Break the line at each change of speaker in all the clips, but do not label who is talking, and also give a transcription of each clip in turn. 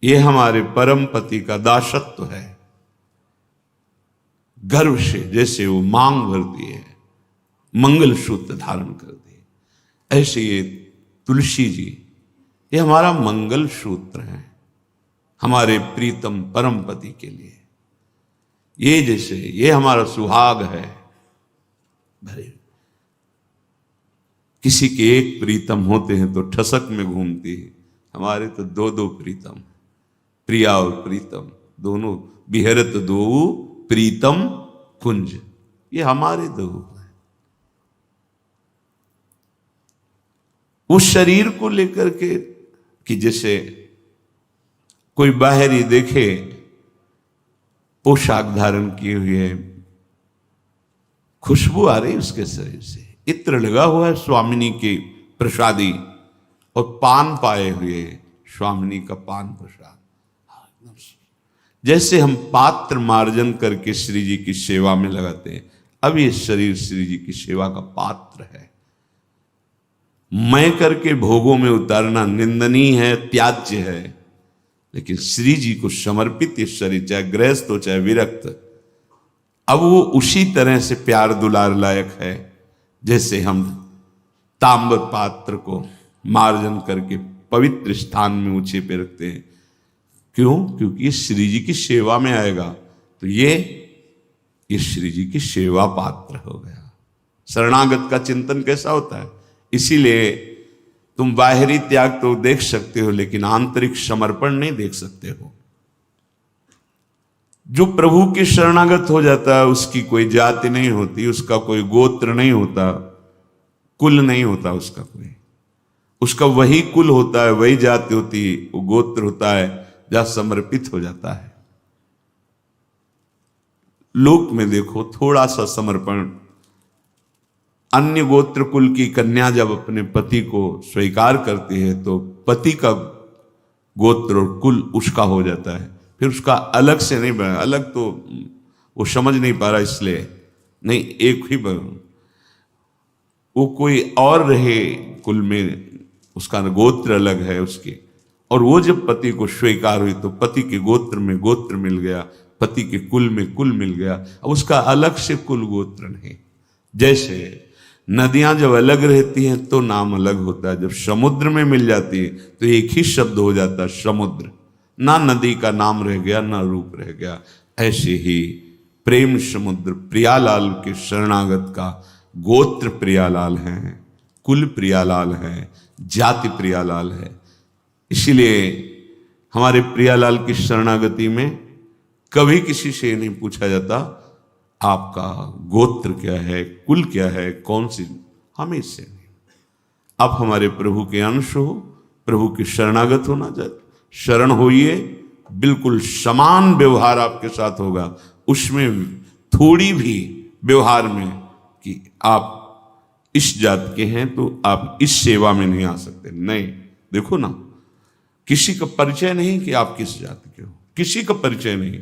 ये हमारे परम पति का दासत्व है। गर्व से जैसे वो मांग भरती है, मंगल सूत्र धारण करती है, ऐसे ये तुलसी जी ये हमारा मंगल सूत्र है हमारे प्रीतम परम पति के लिए। ये जैसे ये हमारा सुहाग है। भरे किसी के एक प्रीतम होते हैं तो ठसक में घूमती है, हमारे तो दो दो प्रीतम, प्रिया और प्रीतम दोनों बिहरत दो प्रीतम कुंज, ये हमारे दो हैं। उस शरीर को लेकर के कि जैसे कोई बाहरी देखे पोशाक धारण किए हुए, खुशबू आ रही उसके शरीर से, इत्र लगा हुआ है स्वामिनी की प्रसादी और पान पाए हुए स्वामिनी का पान प्रसाद। जैसे हम पात्र मार्जन करके श्री जी की सेवा में लगाते हैं, अब ये शरीर श्री जी की सेवा का पात्र है। मैं करके भोगों में उतारना निंदनीय है, त्याज्य है, लेकिन श्री जी को समर्पित ये शरीर, चाहे गृहस्थ हो चाहे विरक्त, अब वो उसी तरह से प्यार दुलार लायक है जैसे हम ताम्र पात्र को मार्जन करके पवित्र स्थान में ऊंचे पे रखते हैं। क्यों? क्योंकि ये श्री जी की सेवा में आएगा, तो ये श्री जी की सेवा पात्र हो गया। शरणागत का चिंतन कैसा होता है? इसीलिए तुम बाहरी त्याग तो देख सकते हो, लेकिन आंतरिक समर्पण नहीं देख सकते हो। जो प्रभु के शरणागत हो जाता है उसकी कोई जाति नहीं होती, उसका कोई गोत्र नहीं होता, कुल नहीं होता उसका कोई, उसका वही कुल होता है, वही जाति होती है, वो गोत्र होता है जहां समर्पित हो जाता है। लोक में देखो थोड़ा सा समर्पण, अन्य गोत्र कुल की कन्या जब अपने पति को स्वीकार करती है तो पति का गोत्र और कुल उसका हो जाता है, फिर उसका अलग से नहीं बना, अलग तो वो समझ नहीं पा रहा इसलिए नहीं, एक ही बना, वो कोई और रहे कुल में, उसका गोत्र अलग है उसके, और वो जब पति को स्वीकार हुई तो पति के गोत्र में गोत्र मिल गया, पति के कुल में कुल मिल गया, अब उसका अलग से कुल गोत्र नहीं। जैसे नदियां जब अलग रहती हैं तो नाम अलग होता है, जब समुद्र में मिल जाती है तो एक ही शब्द हो जाता है समुद्र, ना नदी का नाम रह गया ना रूप रह गया। ऐसे ही प्रेम समुद्र प्रियालाल के शरणागत का गोत्र प्रियालाल है, कुल प्रियालाल है, जाति प्रियालाल है। इसीलिए हमारे प्रियालाल की शरणागति में कभी किसी से नहीं पूछा जाता आपका गोत्र क्या है, कुल क्या है, कौन सी, हमें इससे नहीं। आप हमारे प्रभु के अंश हो, प्रभु के शरणागत होना चाहिए, शरण होइए, बिल्कुल समान व्यवहार आपके साथ होगा, उसमें थोड़ी भी व्यवहार में कि आप इस जात के हैं तो आप इस सेवा में नहीं आ सकते, नहीं। देखो ना, किसी का परिचय नहीं कि आप किस जाति के हो, किसी का परिचय नहीं,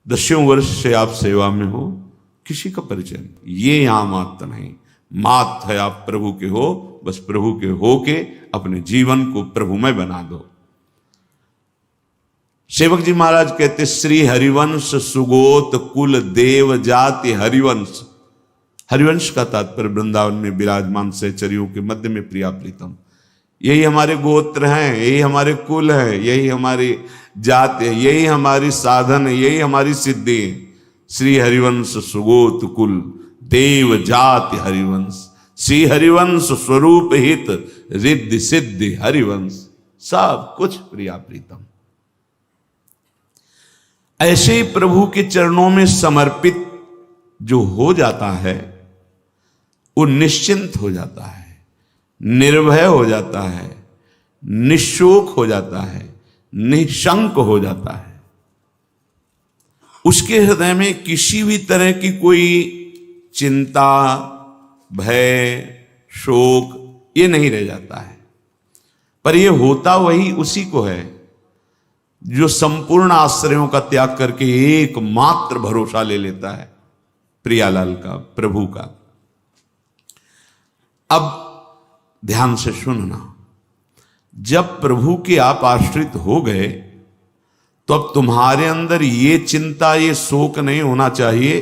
10 वर्ष से आप सेवा में हो, किसी का परिचय नहीं। ये यहां मात नहीं, मात है आप प्रभु के हो, बस प्रभु के हो के अपने जीवन को प्रभुमय बना दो। सेवक जी महाराज कहते श्री हरिवंश सुगोत कुल देव जाति हरिवंश। हरिवंश का तात्पर्य वृंदावन में विराजमान सहचरियों के मध्य में प्रिया प्रीतम, यही हमारे गोत्र हैं, यही हमारे कुल है, यही हमारी जात है, यही हमारी साधन है, यही हमारी सिद्धि है। श्री हरिवंश सुगोत कुल देव जाति हरिवंश, श्री हरिवंश स्वरूप हित रिद्धि सिद्धि हरिवंश, सब कुछ प्रिया प्रीतम। ऐसे ही प्रभु के चरणों में समर्पित जो हो जाता है वो निश्चिंत हो जाता है, निर्भय हो जाता है, निशोक हो जाता है, निशंक हो जाता है। उसके हृदय में किसी भी तरह की कोई चिंता, भय, शोक ये नहीं रह जाता है। पर ये होता वही उसी को है जो संपूर्ण आश्रयों का त्याग करके एकमात्र भरोसा ले लेता है प्रियालाल का, प्रभु का। अब ध्यान से सुनना, जब प्रभु के आप आश्रित हो गए तो अब तुम्हारे अंदर ये चिंता, ये शोक नहीं होना चाहिए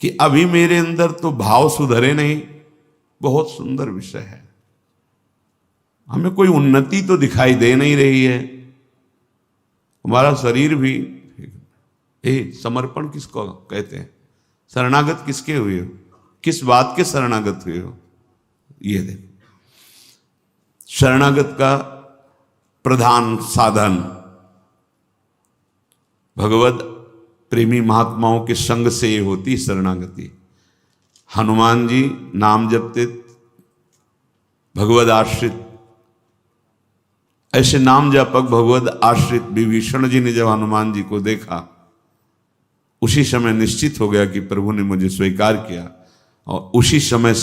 कि अभी मेरे अंदर तो भाव सुधरे नहीं। बहुत सुंदर विषय है। हमें कोई उन्नति तो दिखाई दे नहीं रही है। हमारा शरीर भी, समर्पण किसको कहते हैं? शरणागत किसके हुए हो? किस बात के शरणागत हुए हो? ये देखो, शरणागत का प्रधान साधन भगवत प्रेमी महात्माओं के संग से ये होती शरणागति। हनुमान जी नाम जपते, भगवत आश्रित, ऐसे नाम जापक भगवत आश्रित विभीषण जी ने जब हनुमान जी को देखा, उसी समय निश्चित हो गया कि प्रभु ने मुझे स्वीकार किया। और उसी समय से